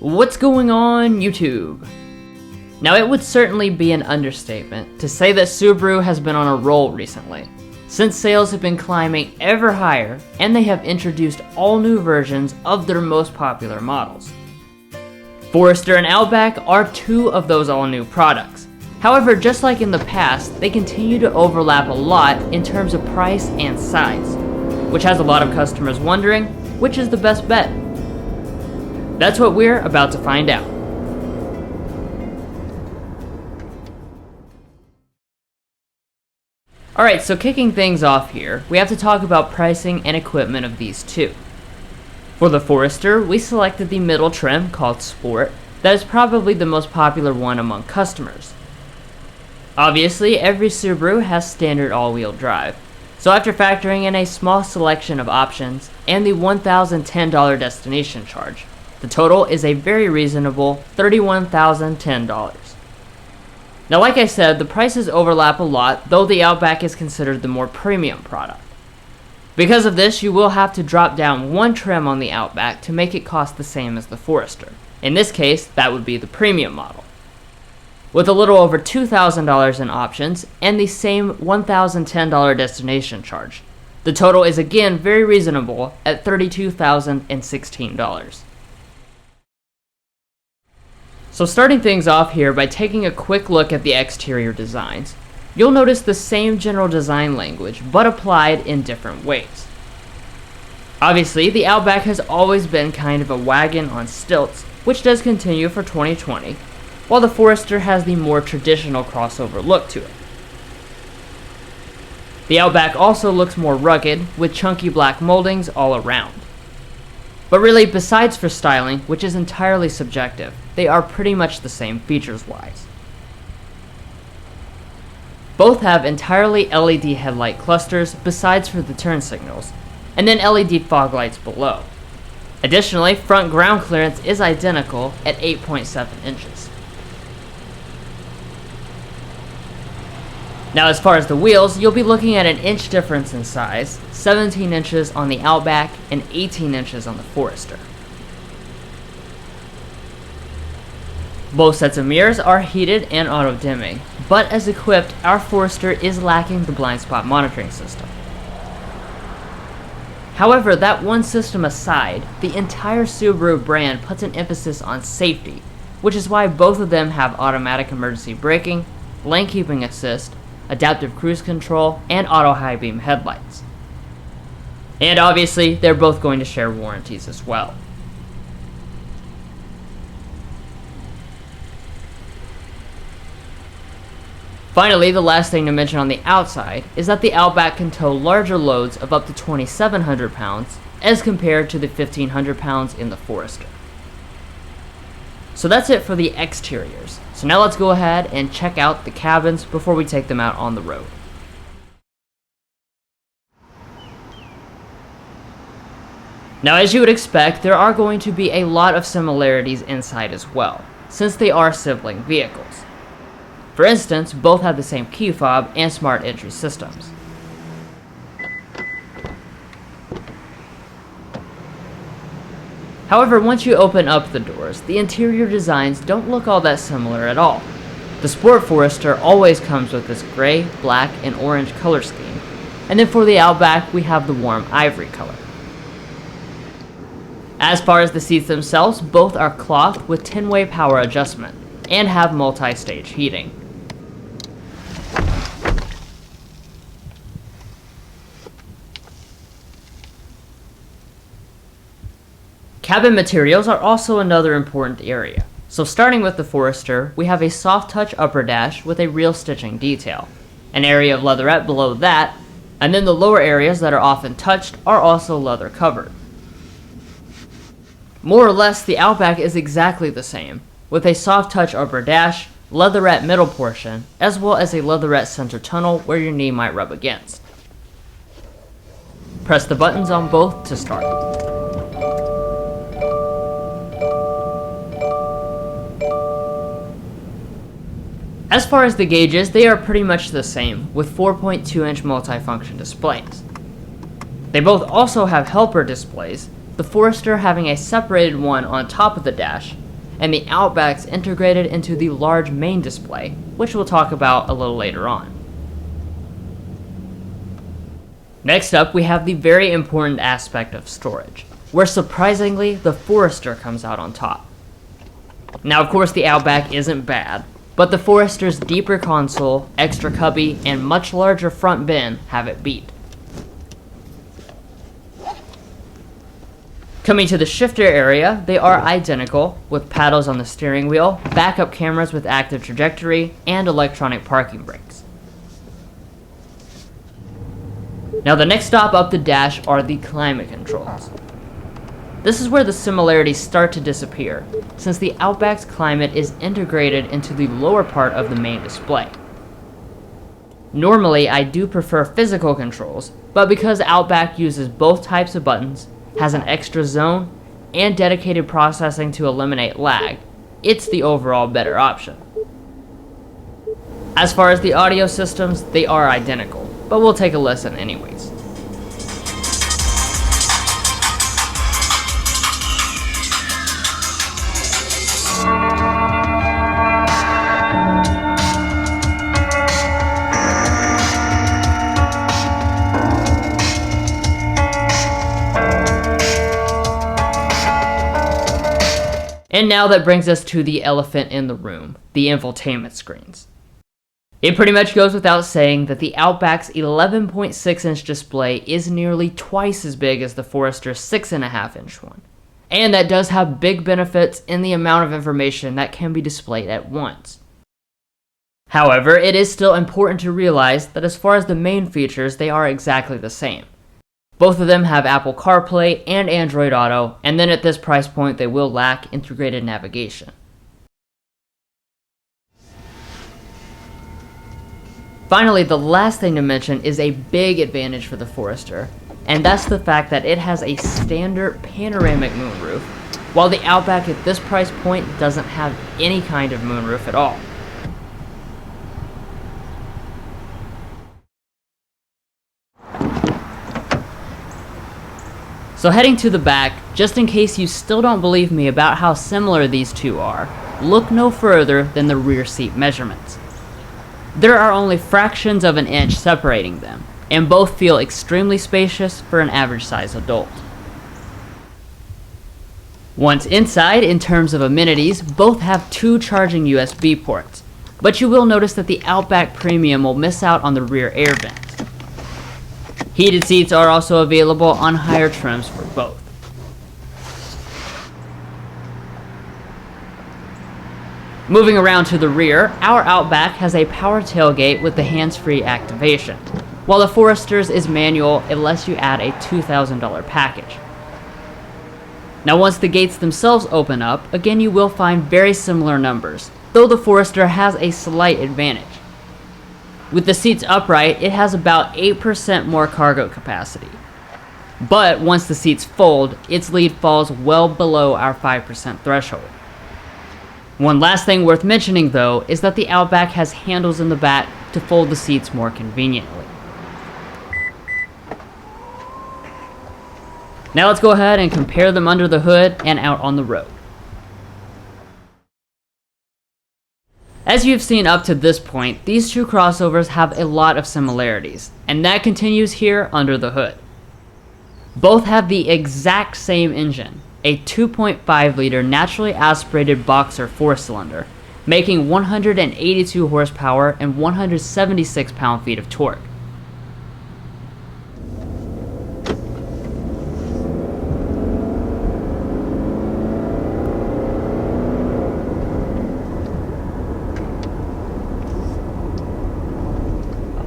What's going on, YouTube? Now, it would certainly be an understatement to say that Subaru has been on a roll recently, since sales have been climbing ever higher and they have introduced all new versions of their most popular models. Forester and Outback are two of those all new products. However, just like in the past, they continue to overlap a lot in terms of price and size, which has a lot of customers wondering which is the best bet. That's what we're about to find out. Alright, so kicking things off here, we have to talk about pricing and equipment of these two. For the Forester, we selected the middle trim called Sport, that is probably the most popular one among customers. Obviously, every Subaru has standard all-wheel drive, so after factoring in a small selection of options and the $1,010 destination charge, the total is a very reasonable $31,010. Now, like I said, the prices overlap a lot, though the Outback is considered the more premium product. Because of this, you will have to drop down one trim on the Outback to make it cost the same as the Forester. In this case, that would be the premium model. With a little over $2,000 in options and the same $1,010 destination charge, the total is again very reasonable at $32,016. So starting things off here by taking a quick look at the exterior designs, you'll notice the same general design language but applied in different ways. Obviously, the Outback has always been kind of a wagon on stilts, which does continue for 2020, while the Forester has the more traditional crossover look to it. The Outback also looks more rugged, with chunky black moldings all around. But really, besides for styling, which is entirely subjective, they are pretty much the same features-wise. Both have entirely LED headlight clusters besides for the turn signals, and then LED fog lights below. Additionally, front ground clearance is identical at 8.7 inches. Now, as far as the wheels, you'll be looking at an inch difference in size, 17 inches on the Outback and 18 inches on the Forester. Both sets of mirrors are heated and auto-dimming, but as equipped, our Forester is lacking the blind spot monitoring system. However, that one system aside, the entire Subaru brand puts an emphasis on safety, which is why both of them have automatic emergency braking, lane keeping assist, adaptive cruise control, and auto high beam headlights. And obviously, they're both going to share warranties as well. Finally, the last thing to mention on the outside is that the Outback can tow larger loads of up to 2,700 pounds as compared to the 1,500 pounds in the Forester. So that's it for the exteriors. So now let's go ahead and check out the cabins before we take them out on the road. Now, as you would expect, there are going to be a lot of similarities inside as well, since they are sibling vehicles. For instance, both have the same key fob and smart entry systems. However, once you open up the doors, the interior designs don't look all that similar at all. The Sport Forester always comes with this gray, black, and orange color scheme, and then for the Outback, we have the warm ivory color. As far as the seats themselves, both are cloth with 10-way power adjustment, and have multi-stage heating. Cabin materials are also another important area. So starting with the Forester, we have a soft touch upper dash with a real stitching detail, an area of leatherette below that, and then the lower areas that are often touched are also leather covered. More or less, the Outback is exactly the same, with a soft touch upper dash, leatherette middle portion, as well as a leatherette center tunnel where your knee might rub against. Press the buttons on both to start. As far as the gauges, they are pretty much the same, with 4.2-inch multifunction displays. They both also have helper displays, the Forester having a separated one on top of the dash, and the Outback's integrated into the large main display, which we'll talk about a little later on. Next up, we have the very important aspect of storage, where surprisingly, the Forester comes out on top. Now, of course, the Outback isn't bad, but the Forester's deeper console, extra cubby, and much larger front bin have it beat. Coming to the shifter area, they are identical, with paddles on the steering wheel, backup cameras with active trajectory, and electronic parking brakes. Now the next stop up the dash are the climate controls. This is where the similarities start to disappear, since the Outback's climate is integrated into the lower part of the main display. Normally, I do prefer physical controls, but because Outback uses both types of buttons, has an extra zone, and dedicated processing to eliminate lag, it's the overall better option. As far as the audio systems, they are identical, but we'll take a listen anyways. And now that brings us to the elephant in the room, the infotainment screens. It pretty much goes without saying that the Outback's 11.6-inch display is nearly twice as big as the Forester's 6.5-inch one. And that does have big benefits in the amount of information that can be displayed at once. However, it is still important to realize that as far as the main features, they are exactly the same. Both of them have Apple CarPlay and Android Auto, and then at this price point they will lack integrated navigation. Finally, the last thing to mention is a big advantage for the Forester, and that's the fact that it has a standard panoramic moonroof, while the Outback at this price point doesn't have any kind of moonroof at all. So heading to the back, just in case you still don't believe me about how similar these two are, look no further than the rear seat measurements. There are only fractions of an inch separating them, and both feel extremely spacious for an average size adult. Once inside, in terms of amenities, both have two charging USB ports, but you will notice that the Outback Premium will miss out on the rear air vent. Heated seats are also available on higher trims for both. Moving around to the rear, our Outback has a power tailgate with the hands-free activation, while the Forester's is manual unless you add a $2,000 package. Now once the gates themselves open up, again you will find very similar numbers, though the Forester has a slight advantage. With the seats upright, it has about 8% more cargo capacity. But once the seats fold, its lead falls well below our 5% threshold. One last thing worth mentioning though is that the Outback has handles in the back to fold the seats more conveniently. Now let's go ahead and compare them under the hood and out on the road. As you've seen up to this point, these two crossovers have a lot of similarities, and that continues here under the hood. Both have the exact same engine, a 2.5-liter naturally aspirated boxer 4-cylinder, making 182 horsepower and 176 pound-feet of torque.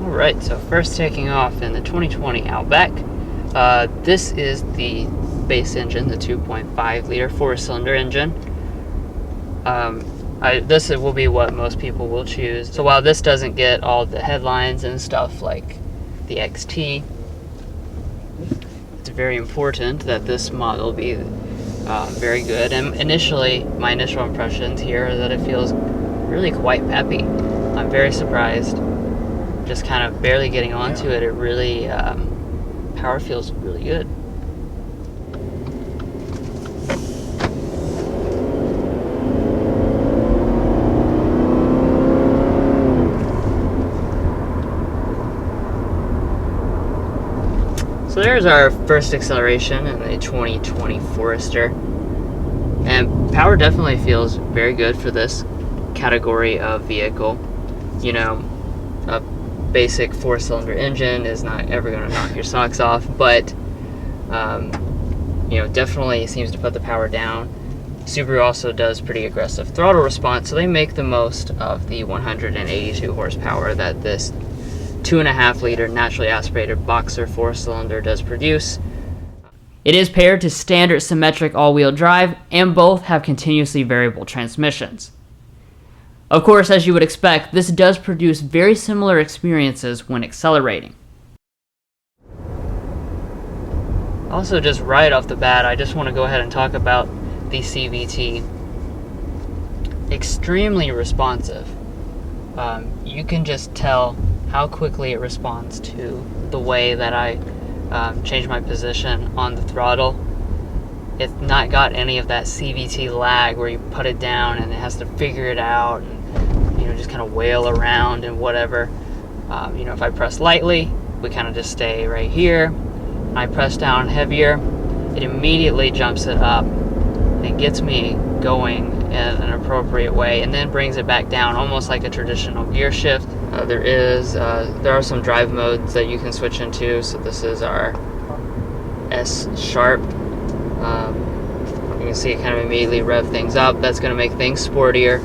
Alright, so first taking off in the 2020 Outback, this is the base engine, the 2.5-liter 4-cylinder engine. This will be what most people will choose. So while this doesn't get all the headlines and stuff like the XT, it's very important that this model be very good. And initially, my initial impressions here are that it feels really quite peppy. I'm very surprised. Just kind of barely getting onto it, it really, power feels really good. there's our first acceleration in the 2020 Forester. And power definitely feels very good for this category of vehicle. You know, a basic 4-cylinder engine is not ever going to knock your socks off, but you know, definitely seems to put the power down. Subaru also does pretty aggressive throttle response, so they make the most of the 182 horsepower that this 2.5 liter naturally aspirated boxer 4-cylinder does produce. It is paired to standard symmetric all-wheel drive, and both have continuously variable transmissions. Of course, as you would expect, this does produce very similar experiences when accelerating. Also, just right off the bat, I just want to go ahead and talk about the CVT. Extremely responsive. You can just tell how quickly it responds to the way that I change my position on the throttle. It's not got any of that CVT lag where you put it down and it has to figure it out and, you know, just kind of wail around and whatever. You know, if I press lightly, we kind of just stay right here. I press down heavier, it immediately jumps it up and gets me going in an appropriate way, and then brings it back down almost like a traditional gear shift. There are some drive modes that you can switch into. So this is our S sharp. You can see it kind of immediately rev things up. That's going to make things sportier.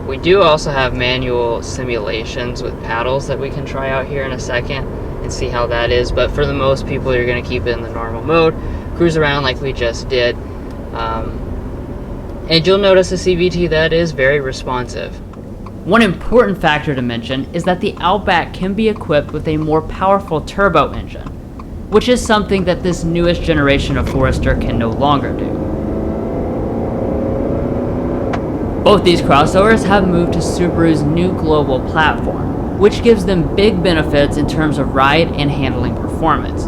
We do also have manual simulations with paddles that we can try out here in a second and see how that is, but for the most people you're going to keep it in the normal mode, cruise around like we just did, and you'll notice a CVT that is very responsive. One important factor to mention is that the Outback can be equipped with a more powerful turbo engine, which is something that this newest generation of Forester can no longer do. Both these crossovers have moved to Subaru's new global platform, which gives them big benefits in terms of ride and handling performance.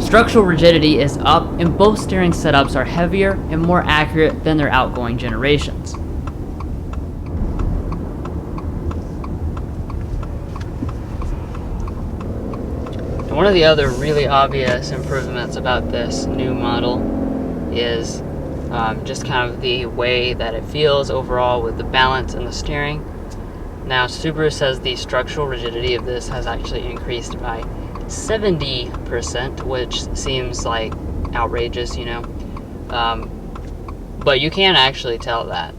Structural rigidity is up, and both steering setups are heavier and more accurate than their outgoing generations. One of the other really obvious improvements about this new model is just kind of the way that it feels overall with the balance and the steering. Now, Subaru says the structural rigidity of this has actually increased by 70%, which seems like outrageous, you know. But you can actually tell that.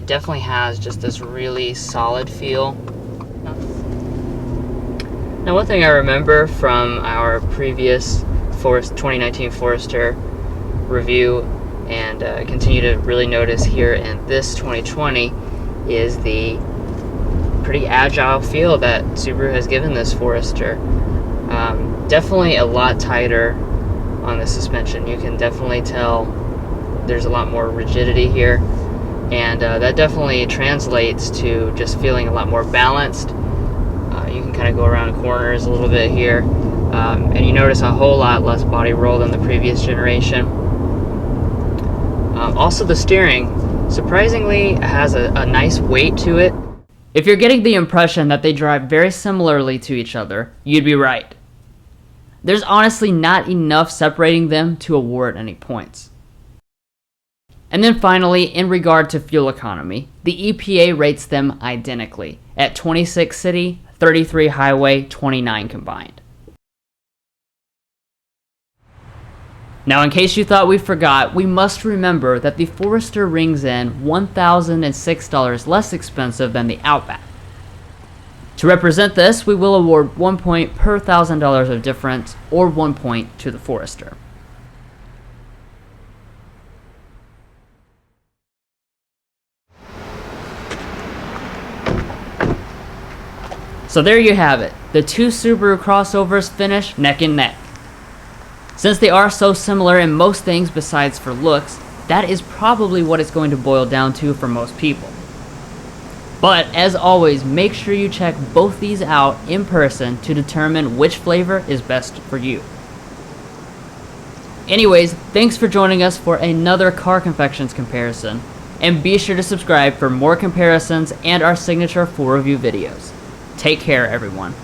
It definitely has just this really solid feel. Now, one thing I remember from our previous 2019 Forester review and continue to really notice here in this 2020 is the pretty agile feel that Subaru has given this Forester. Definitely a lot tighter on the suspension. You can definitely tell there's a lot more rigidity here, and that definitely translates to just feeling a lot more balanced. You can kind of go around corners a little bit here, and you notice a whole lot less body roll than the previous generation. Also, the steering surprisingly has a nice weight to it. If you're getting the impression that they drive very similarly to each other, you'd be right. There's honestly not enough separating them to award any points. And then finally, in regard to fuel economy, the EPA rates them identically at 26 city, 33 highway, 29 combined. Now, in case you thought we forgot, we must remember that the Forester rings in $1,006 less expensive than the Outback. To represent this, we will award 1 point per $1,000 of difference, or 1 point to the Forester. So there you have it. The two Subaru crossovers finish neck and neck. Since they are so similar in most things besides for looks, that is probably what it's going to boil down to for most people. But as always, make sure you check both these out in person to determine which flavor is best for you. Anyways, thanks for joining us for another Car Confections comparison, and be sure to subscribe for more comparisons and our signature full review videos. Take care, everyone.